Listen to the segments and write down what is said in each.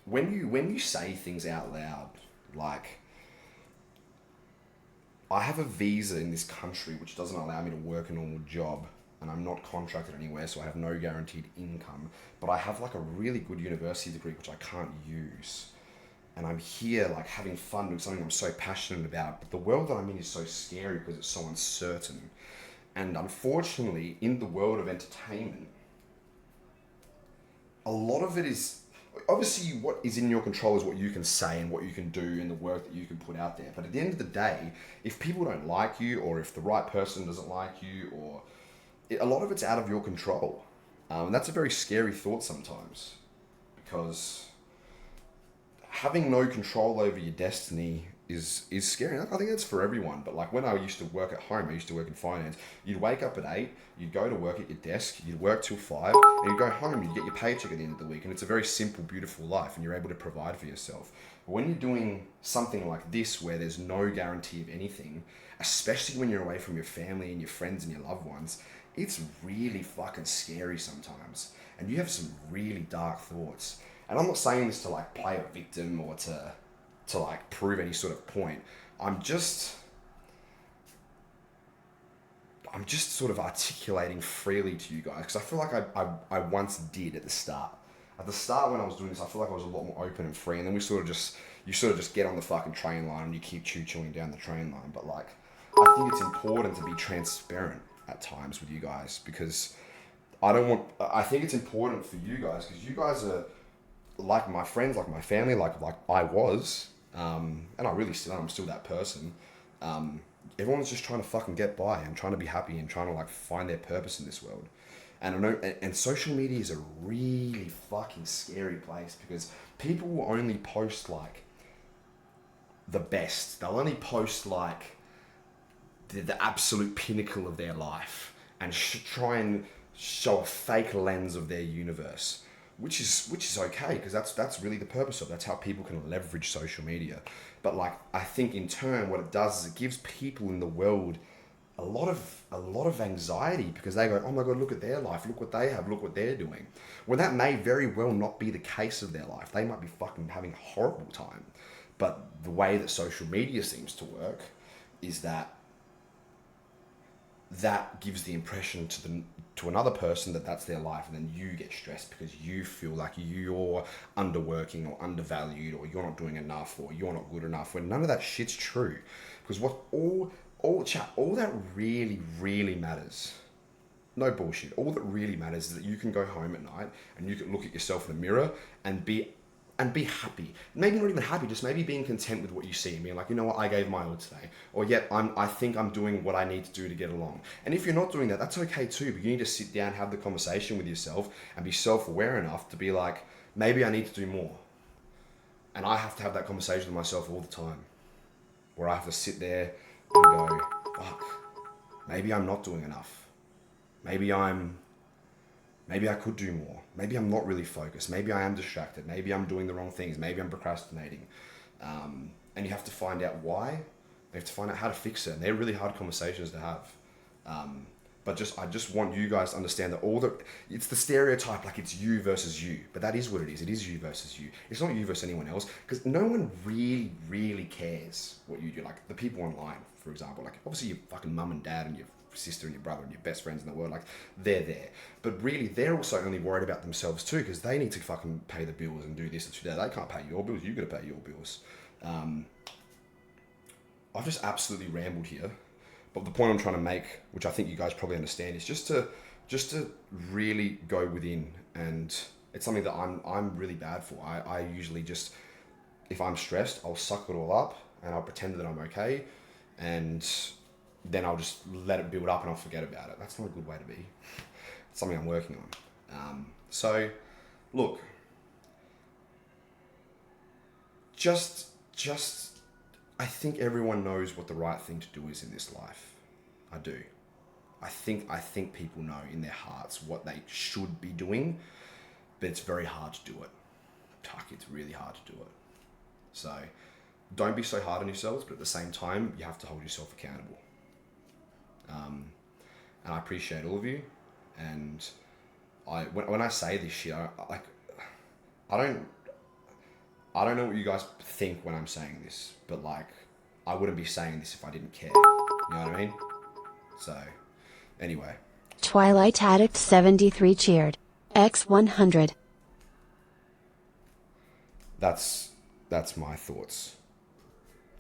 when you say things out loud, like, I have a visa in this country which doesn't allow me to work a normal job, and I'm not contracted anywhere, so I have no guaranteed income. But I have like a really good university degree which I can't use, and I'm here like having fun doing something I'm so passionate about. But the world that I'm in is so scary because it's so uncertain. And unfortunately, in the world of entertainment, a lot of it is obviously what is in your control is what you can say and what you can do and the work that you can put out there. But at the end of the day, if people don't like you, or if the right person doesn't like you, or a lot of it's out of your control. And that's a very scary thought sometimes, because having no control over your destiny is scary. I think that's for everyone. But like when I used to work at home, I used to work in finance. You'd wake up at 8, you'd go to work at your desk, you'd work till 5, and you'd go home. You'd get your paycheck at the end of the week, and it's a very simple, beautiful life, and you're able to provide for yourself. But when you're doing something like this, where there's no guarantee of anything, especially when you're away from your family and your friends and your loved ones, it's really fucking scary sometimes, and you have some really dark thoughts. And I'm not saying this to like play a victim or to like prove any sort of point. I'm just I'm just sort of articulating freely to you guys, because I feel like I once did at the start. At the start when I was doing this, I feel like I was a lot more open and free, and then you sort of just get on the fucking train line and you keep chewing down the train line. But like, I think it's important to be transparent at times with you guys, because I think it's important for you guys, because you guys are like my friends, like my family, like I was, and I really still am. I'm still that person. Everyone's just trying to fucking get by and trying to be happy and trying to like find their purpose in this world. And I know, and social media is a really fucking scary place, because people will only post like the best. They'll only post like the absolute pinnacle of their life, and try and show a fake lens of their universe, which is okay, because that's really the purpose of it. That's how people can leverage social media. But like, I think in turn what it does is it gives people in the world a lot of anxiety, because they go, oh my god, look at their life, look what they have, look what they're doing, when that may very well not be the case of their life. They might be fucking having a horrible time. But the way that social media seems to work is that gives the impression to another person that that's their life, and then you get stressed because you feel like you're underworking or undervalued, or you're not doing enough, or you're not good enough, when none of that shit's true. Because what all that really matters, no bullshit, all that really matters is that you can go home at night and you can look at yourself in the mirror and be happy. Maybe not even happy, just maybe being content with what you see and being like, you know what, I gave my all today. Or yet, I think I'm doing what I need to do to get along. And if you're not doing that, that's okay too, but you need to sit down, have the conversation with yourself, and be self-aware enough to be like, maybe I need to do more. And I have to have that conversation with myself all the time, where I have to sit there and go, fuck, maybe I'm not doing enough. Maybe I could do more. Maybe I'm not really focused. Maybe I am distracted. Maybe I'm doing the wrong things. Maybe I'm procrastinating. And you have to find out why. You have to find out how to fix it. And they're really hard conversations to have. But I just want you guys to understand that it's the stereotype, like it's you versus you. But that is what it is. It is you versus you. It's not you versus anyone else, because no one really cares what you do. Like the people online, for example, like obviously your fucking mum and dad and your sister and your brother and your best friends in the world, like they're there. But really, they're also only worried about themselves too, because they need to fucking pay the bills and do this and do that. They can't pay your bills. You got to pay your bills. I've just absolutely rambled here. But the point I'm trying to make, which I think you guys probably understand, is just to really go within. And it's something that I'm really bad for. I usually just, if I'm stressed, I'll suck it all up and I'll pretend that I'm okay, and then I'll just let it build up and I'll forget about it. That's not a good way to be. It's something I'm working on. So, look, just I think everyone knows what the right thing to do is in this life. I do. I think people know in their hearts what they should be doing, but it's very hard to do it. Fuck, it's really hard to do it. So don't be so hard on yourselves, but at the same time, you have to hold yourself accountable. And I appreciate all of you. And when I say this shit, I don't. I don't know what you guys think when I'm saying this, but like, I wouldn't be saying this if I didn't care. You know what I mean? So, anyway. Twilight Addict 73 cheered. X 100. That's my thoughts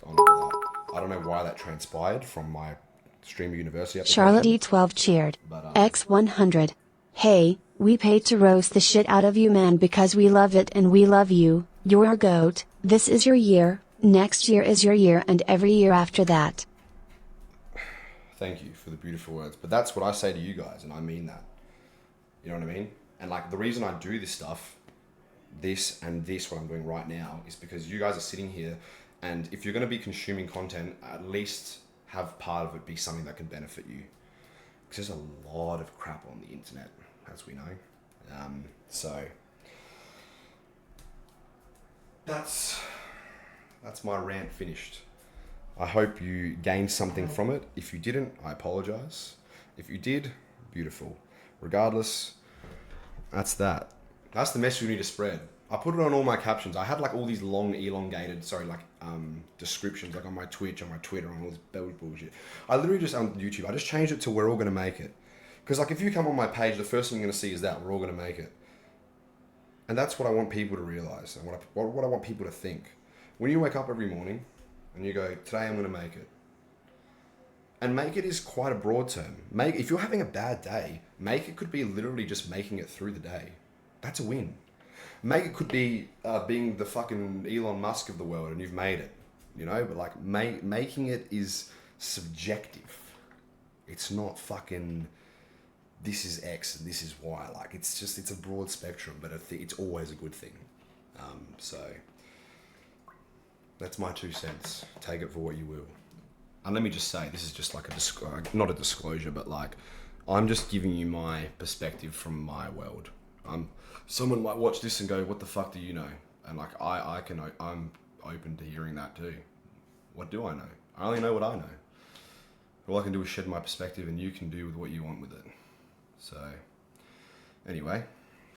on all that. I don't know why that transpired from my Streamer University application. Charlotte E12 cheered. But, X 100. Hey, we paid to roast the shit out of you, man, because we love it and we love you. You're our GOAT. This is your year. Next year is your year, and every year after that. Thank you for the beautiful words. But that's what I say to you guys, and I mean that. You know what I mean? And like, the reason I do this stuff, this and this, what I'm doing right now, is because you guys are sitting here, and if you're going to be consuming content, at least have part of it be something that can benefit you. Because there's a lot of crap on the internet, as we know. So that's my rant finished. I hope you gained something from it. If you didn't, I apologize. If you did, beautiful. Regardless, that's that. That's the message we need to spread. I put it on all my captions. I had like all these long, elongated, descriptions, like on my Twitch, on my Twitter, on all this bullshit. I literally just, on YouTube, I just changed it to "we're all going to make it." Because like, if you come on my page, the first thing you're going to see is that we're all going to make it. And that's what I want people to realize, and what I want people to think. When you wake up every morning and you go, today I'm going to make it. And make it is quite a broad term. If you're having a bad day, make it could be literally just making it through the day. That's a win. Make it could be being the fucking Elon Musk of the world and you've made it, you know? But like, making it is subjective. It's not fucking, this is X and this is Y. Like, it's a broad spectrum, but it's always a good thing. So that's my 2 cents. Take it for what you will. And let me just say, this is just like not a disclosure, but like, I'm just giving you my perspective from my world. Someone might watch this and go, what the fuck do you know? And like, I'm open to hearing that too. What do I know? I only know what I know. All I can do is shed my perspective, and you can do with what you want with it. So, anyway,